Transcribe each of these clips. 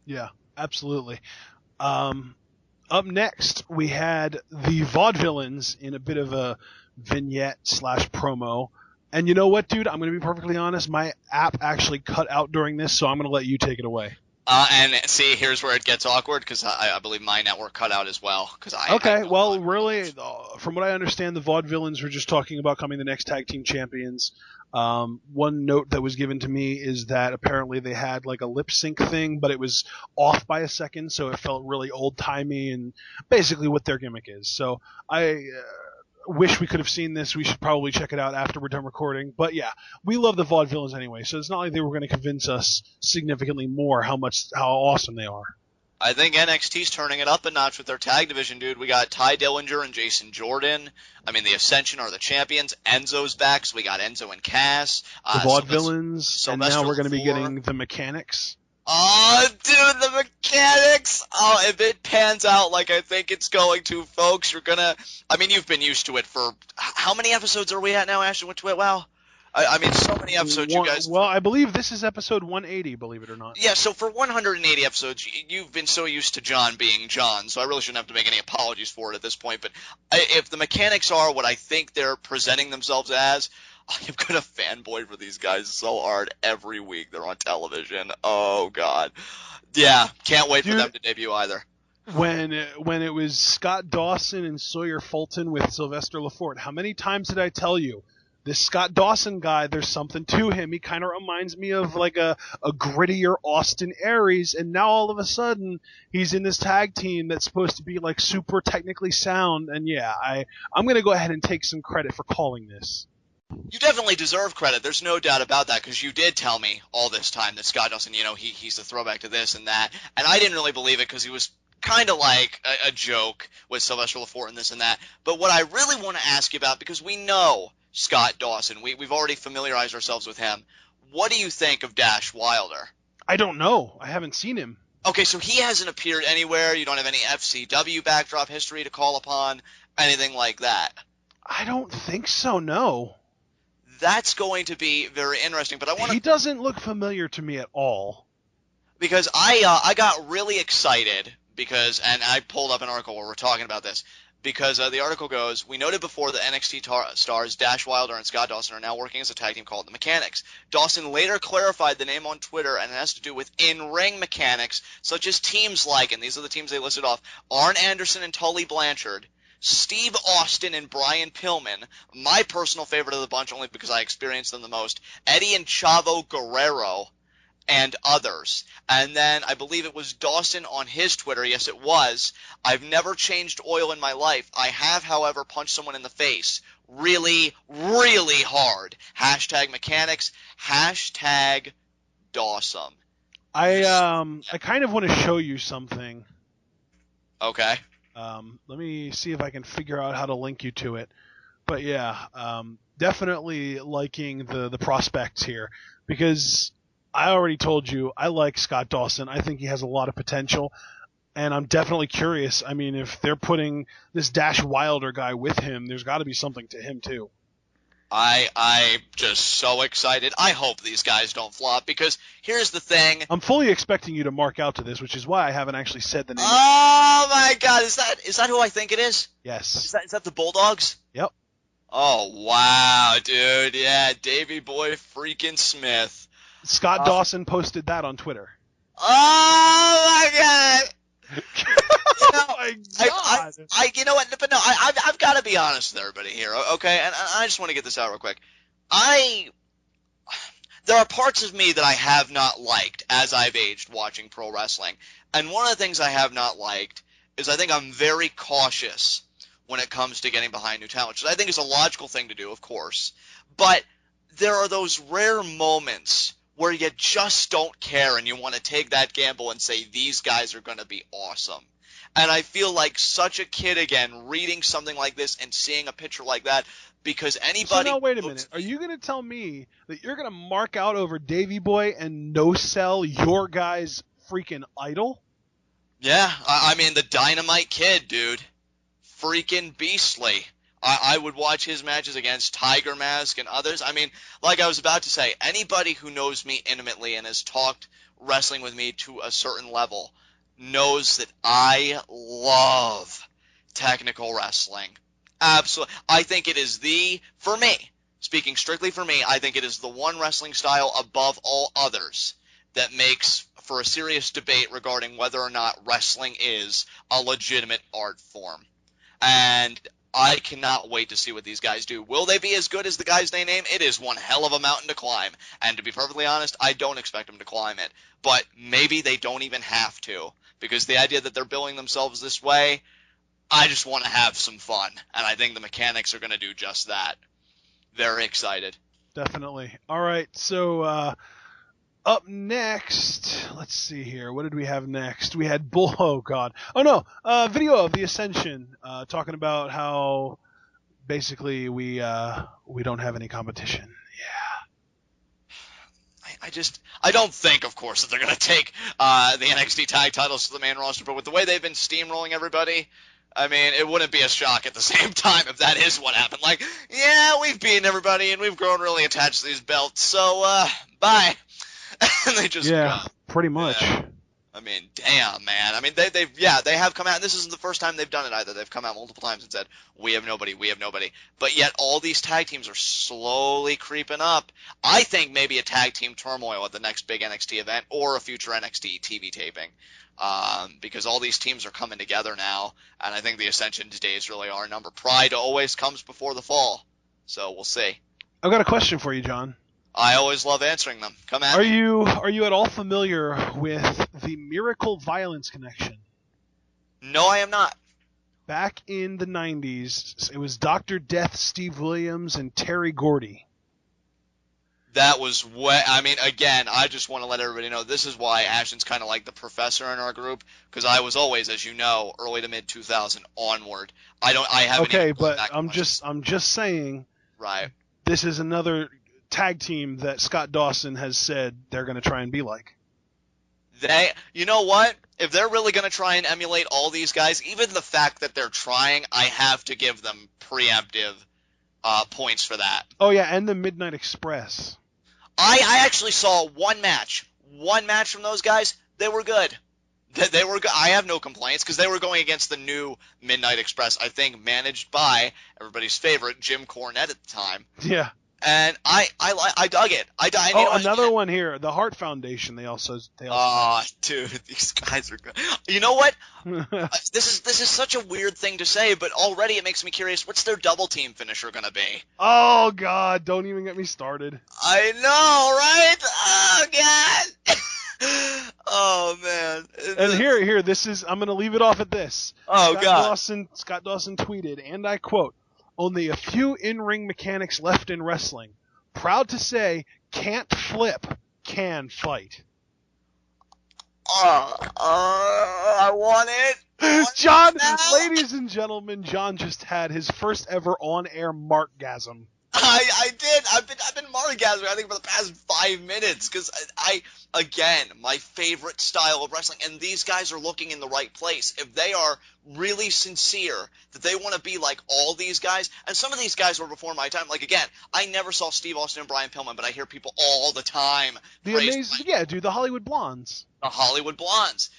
Yeah, absolutely. Up next, we had the Vaudevillains in a bit of a vignette/promo. And you know what, dude? I'm going to be perfectly honest. My app actually cut out during this, so I'm going to let you take it away. And see, here's where it gets awkward because I believe my network cut out as well. Really, from what I understand, the Vaudevillains were just talking about becoming the next tag team champions. One note that was given to me is that apparently they had like a lip sync thing, but it was off by a second, so it felt really old timey and basically what their gimmick is. So I wish we could have seen this. We should probably check it out after we're done recording. But yeah, we love the Vaudevillains anyway, so it's not like they were going to convince us significantly more how awesome they are. I think NXT's turning it up a notch with their tag division, dude. We got Ty Dillinger and Jason Jordan. I mean, the Ascension are the champions. Enzo's back, so we got Enzo and Cass. The Vaudevillains, and now we're going to be getting the Mechanics. Oh, dude, the Mechanics! Oh, if it pans out like I think it's going to, folks, you've been used to it for... How many episodes are we at now, Ashton? Wow. I mean, so many episodes, you guys... Well, I believe this is episode 180, believe it or not. Yeah, so for 180 episodes, you've been so used to John being John, so I really shouldn't have to make any apologies for it at this point, but if the Mechanics are what I think they're presenting themselves as, I'm going to fanboy for these guys so hard every week they're on television. Oh, God. Yeah, can't wait for them to debut either. When it was Scott Dawson and Sawyer Fulton with Sylvester Lafort, how many times did I tell you, this Scott Dawson guy, there's something to him. He kind of reminds me of like a grittier Austin Aries, and now all of a sudden he's in this tag team that's supposed to be like super technically sound. And yeah, I'm going to go ahead and take some credit for calling this. You definitely deserve credit. There's no doubt about that, because you did tell me all this time that Scott Dawson, he's a throwback to this and that, and I didn't really believe it because he was kind of like a joke with Sylvester Lafort and this and that. But what I really want to ask you about, because we know Scott Dawson, we've already familiarized ourselves with him. What do you think of Dash Wilder? I don't know. I haven't seen him. Okay, so he hasn't appeared anywhere. You don't have any FCW backdrop history to call upon, anything like that. I don't think so, no. That's going to be very interesting, but He doesn't look familiar to me at all. Because I got really excited and I pulled up an article where we're talking about this, because the article goes, we noted before that NXT stars Dash Wilder and Scott Dawson are now working as a tag team called the Mechanics. Dawson later clarified the name on Twitter, and it has to do with in-ring mechanics, such as teams like, and these are the teams they listed off, Arn Anderson and Tully Blanchard, Steve Austin and Brian Pillman, my personal favorite of the bunch only because I experienced them the most, Eddie and Chavo Guerrero, and others. And then I believe it was Dawson on his Twitter. Yes, it was. I've never changed oil in my life. I have, however, punched someone in the face really, really hard. Hashtag Mechanics. Hashtag Dawson. I kind of want to show you something. Okay. Let me see if I can figure out how to link you to it. But yeah, definitely liking the prospects here, because I already told you I like Scott Dawson. I think he has a lot of potential, and I'm definitely curious. I mean, if they're putting this Dash Wilder guy with him, there's got to be something to him too. I'm just so excited. I hope these guys don't flop, because here's the thing. I'm fully expecting you to mark out to this, which is why I haven't actually said the name. Oh my God, is that who I think it is? Yes. Is that the Bulldogs? Yep. Oh wow, dude, yeah, Davey Boy freaking Smith. Scott Dawson posted that on Twitter. Oh my God! Oh my God! You know what? But no, I've got to be honest with everybody here, okay? And I just want to get this out real quick. There are parts of me that I have not liked as I've aged watching pro wrestling, and one of the things I have not liked is I think I'm very cautious when it comes to getting behind new talent, which I think is a logical thing to do, of course. But there are those rare moments where you just don't care and you want to take that gamble and say these guys are going to be awesome. And I feel like such a kid again reading something like this and seeing a picture like that, because anybody... So now wait a minute. Are you going to tell me that you're going to mark out over Davey Boy and no-sell your guy's freaking idol? Yeah, I mean the Dynamite Kid, dude. Freaking beastly. I would watch his matches against Tiger Mask and others. I mean, like I was about to say, anybody who knows me intimately and has talked wrestling with me to a certain level knows that I love technical wrestling. Absolutely. I think it is for me, speaking strictly for me, I think it is the one wrestling style above all others that makes for a serious debate regarding whether or not wrestling is a legitimate art form. And I cannot wait to see what these guys do. Will they be as good as the guys they name? It is one hell of a mountain to climb. And to be perfectly honest, I don't expect them to climb it. But maybe they don't even have to. Because the idea that they're billing themselves this way, I just want to have some fun. And I think the mechanics are going to do just that. Very excited. Definitely. All right, so up next, let's see here. What did we have next? We had Bull. Oh God. Oh no. Video of the Ascension, talking about how basically we don't have any competition. Yeah. I don't think, of course, that they're going to take the NXT tag titles to the main roster, but with the way they've been steamrolling everybody, I mean, it wouldn't be a shock at the same time if that is what happened. Like, yeah, we've beaten everybody and we've grown really attached to these belts, so bye. And they just go. Pretty much. Yeah. I mean, damn, man. I mean, they have come out, and this isn't the first time they've done it either. They've come out multiple times and said, we have nobody. But yet all these tag teams are slowly creeping up. I think maybe a tag team turmoil at the next big NXT event or a future NXT TV taping, because all these teams are coming together now, and I think the Ascension's days really are a number. Pride always comes before the fall, so we'll see. I've got a question for you, John. I always love answering them. Come at me. Are you at all familiar with the Miracle Violence connection? No, I am not. Back in the 90s, it was Dr. Death, Steve Williams, and Terry Gordy. That was I mean, again, I just want to let everybody know this is why Ashton's kind of like the professor in our group, because I was always, as you know, early to mid 2000 onward. I haven't. Okay, but I'm just saying. Right. This is another tag team that Scott Dawson has said they're going to try and be like. You know what? If they're really going to try and emulate all these guys, even the fact that they're trying, I have to give them preemptive points for that. Oh yeah, and the Midnight Express. I actually saw one match from those guys. They were good. They were good. I have no complaints because they were going against the new Midnight Express, I think managed by everybody's favorite Jim Cornette at the time. Yeah. And I dug it. Another one here, the Hart Foundation. They also. Dude, these guys are good. You know what? This is such a weird thing to say, but already it makes me curious. What's their double team finisher gonna be? Oh God! Don't even get me started. I know, right? Oh God. Oh man. And here, this is. I'm gonna leave it off at this. Oh God. Scott Dawson tweeted, and I quote. Only a few in-ring mechanics left in wrestling. Proud to say, can't flip, can fight. I want it. John, ladies and gentlemen, John just had his first ever on-air markgasm. I did. I've been markgasming, I think, for the past 5 minutes, because again, my favorite style of wrestling, and these guys are looking in the right place. If they are really sincere that they want to be like all these guys, and some of these guys were before my time. Like, again, I never saw Steve Austin and Brian Pillman, but I hear people all the time the Hollywood Blondes. The Hollywood Blondes.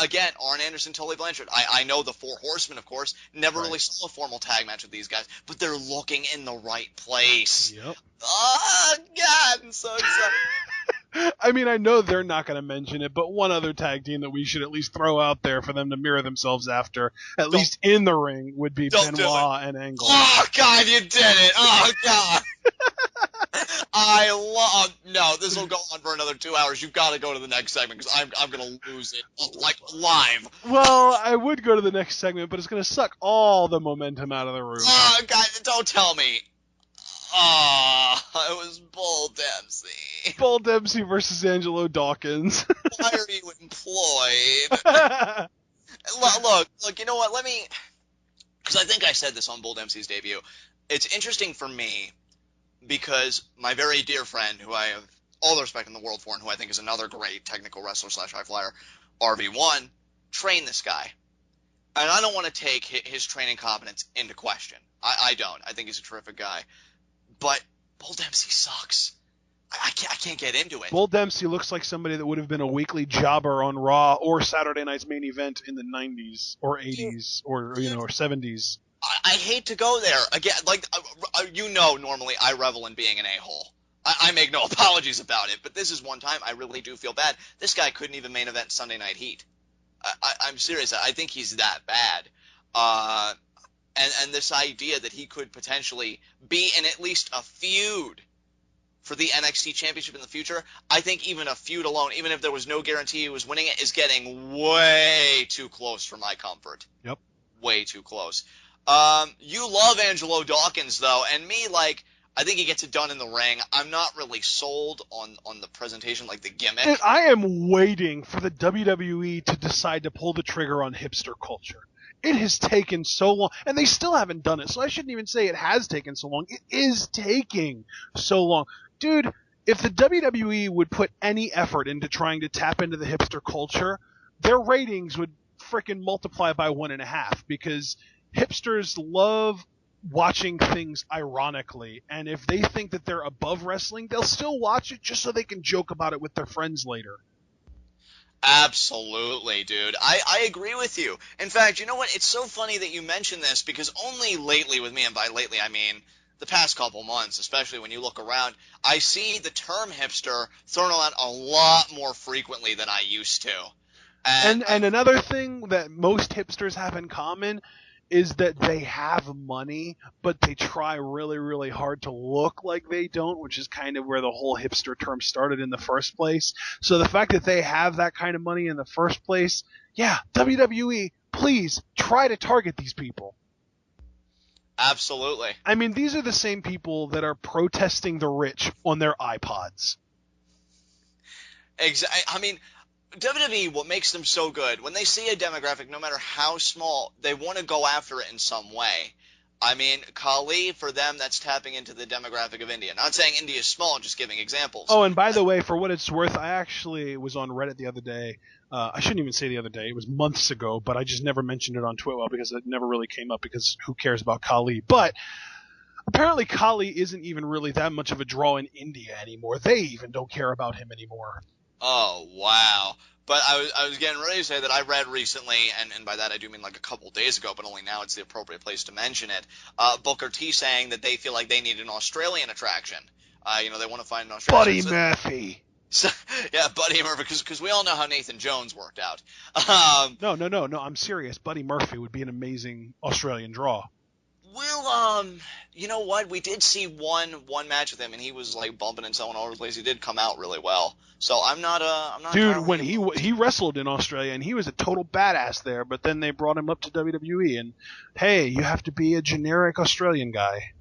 Again, Arn Anderson, Tully Blanchard. I know the Four Horsemen, of course. Never really saw a formal tag match with these guys, but they're looking in the right place. Yep. Oh, God, I'm so excited. I mean, I know they're not going to mention it, but one other tag team that we should at least throw out there for them to mirror themselves after, at least in the ring, would be Benoit and Angle. Oh, God, you did it. Oh, God. No, this will go on for another 2 hours. You've got to go to the next segment because I'm going to lose it, like, live. Well, I would go to the next segment, but it's going to suck all the momentum out of the room. Oh, God, don't tell me. Oh, it was Bull Dempsey. Bull Dempsey versus Angelo Dawkins. Why are you employed? Look, you know what? Because I think I said this on Bull Dempsey's debut. It's interesting for me because my very dear friend, who I have all the respect in the world for and who I think is another great technical wrestler / high flyer, RV1, trained this guy. and I don't want to take his training competence into question. I don't. I think he's a terrific guy. But Bull Dempsey sucks. I can't get into it. Bull Dempsey looks like somebody that would have been a weekly jobber on Raw or Saturday Night's Main Event in the 90s or 80s or or 70s. I hate to go there again. Like normally I revel in being an a-hole. I make no apologies about it, but this is one time I really do feel bad. This guy couldn't even main event Sunday Night Heat. I'm serious. I think he's that bad. And this idea that he could potentially be in at least a feud for the NXT Championship in the future, I think even a feud alone, even if there was no guarantee he was winning it, is getting way too close for my comfort. Yep. Way too close. You love Angelo Dawkins, though, and me, I think he gets it done in the ring. I'm not really sold on the presentation, the gimmick. And I am waiting for the WWE to decide to pull the trigger on hipster culture. It has taken so long, and they still haven't done it, so I shouldn't even say it has taken so long. It is taking so long. Dude, if the WWE would put any effort into trying to tap into the hipster culture, their ratings would frickin' multiply by 1.5, because hipsters love watching things ironically, and if they think that they're above wrestling, they'll still watch it just so they can joke about it with their friends later. Absolutely, dude. I agree with you. In fact, you know what? It's so funny that you mention this, because only lately with me, and by lately I mean the past couple months, especially when you look around, I see the term hipster thrown around a lot more frequently than I used to. And another thing that most hipsters have in common is that they have money, but they try really, really hard to look like they don't, which is kind of where the whole hipster term started in the first place. So the fact that they have that kind of money in the first place, yeah, WWE, please try to target these people. Absolutely. I mean, these are the same people that are protesting the rich on their iPods. Exactly. I mean, WWE, what makes them so good, when they see a demographic, no matter how small, they want to go after it in some way. I mean, Khali, for them, that's tapping into the demographic of India. Not saying India is small, just giving examples. Oh, and by the way, for what it's worth, I actually was on Reddit the other day. I shouldn't even say the other day. It was months ago, but I just never mentioned it on Twitter because it never really came up, because who cares about Khali? But apparently Khali isn't even really that much of a draw in India anymore. They even don't care about him anymore. Oh, wow. But I was getting ready to say that I read recently, and by that I do mean a couple days ago, but only now it's the appropriate place to mention it, Booker T saying that they feel like they need an Australian attraction. They want to find an Australian. Buddy Murphy. So, yeah, Buddy Murphy, because we all know how Nathan Jones worked out. No, I'm serious. Buddy Murphy would be an amazing Australian draw. Well, you know what? We did see one match with him, and he was bumping and selling all over the place. He did come out really well. So I'm not. Dude, when he wrestled in Australia, and he was a total badass there, but then they brought him up to WWE, and hey, you have to be a generic Australian guy.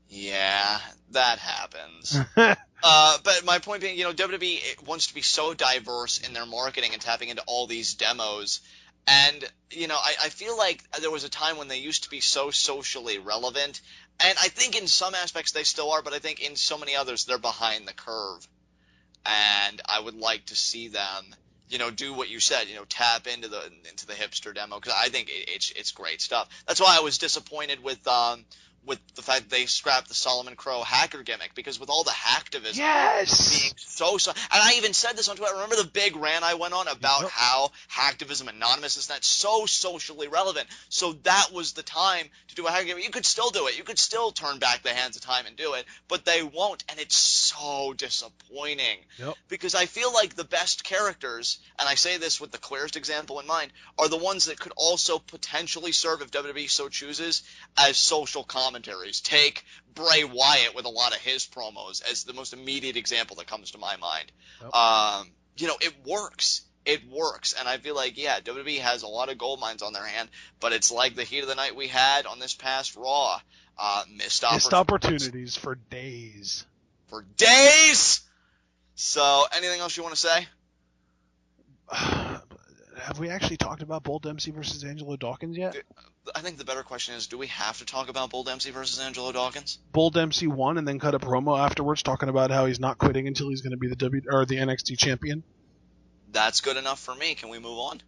Yeah, that happens. But my point being, WWE wants to be so diverse in their marketing and tapping into all these demos. And, I feel like there was a time when they used to be so socially relevant. And I think in some aspects they still are, but I think in so many others they're behind the curve. And I would like to see them, do what you said, tap into the hipster demo, because I think it's great stuff. That's why I was disappointed with the fact that they scrapped the Solomon Crow hacker gimmick, because with all the hacktivism being so and I even said this on Twitter. Remember the big rant I went on about how hacktivism anonymous is not so socially relevant? So that was the time to do a hacker gimmick. You could still do it. You could still turn back the hands of time and do it, but they won't, and it's so disappointing. Yep. Because I feel like the best characters, and I say this with the clearest example in mind, are the ones that could also potentially serve, if WWE so chooses, as social commentaries. Take Bray Wyatt with a lot of his promos as the most immediate example that comes to my mind. Yep. It works. It works. And I feel like, yeah, WWE has a lot of gold mines on their hand, but it's like the heat of the night we had on this past Raw. Missed opportunities for days. For days! So, anything else you want to say? Have we actually talked about Bull Dempsey versus Angelo Dawkins yet? I think the better question is, do we have to talk about Bull Dempsey versus Angelo Dawkins? Bull Dempsey won and then cut a promo afterwards talking about how he's not quitting until he's going to be the NXT champion. That's good enough for me. Can we move on?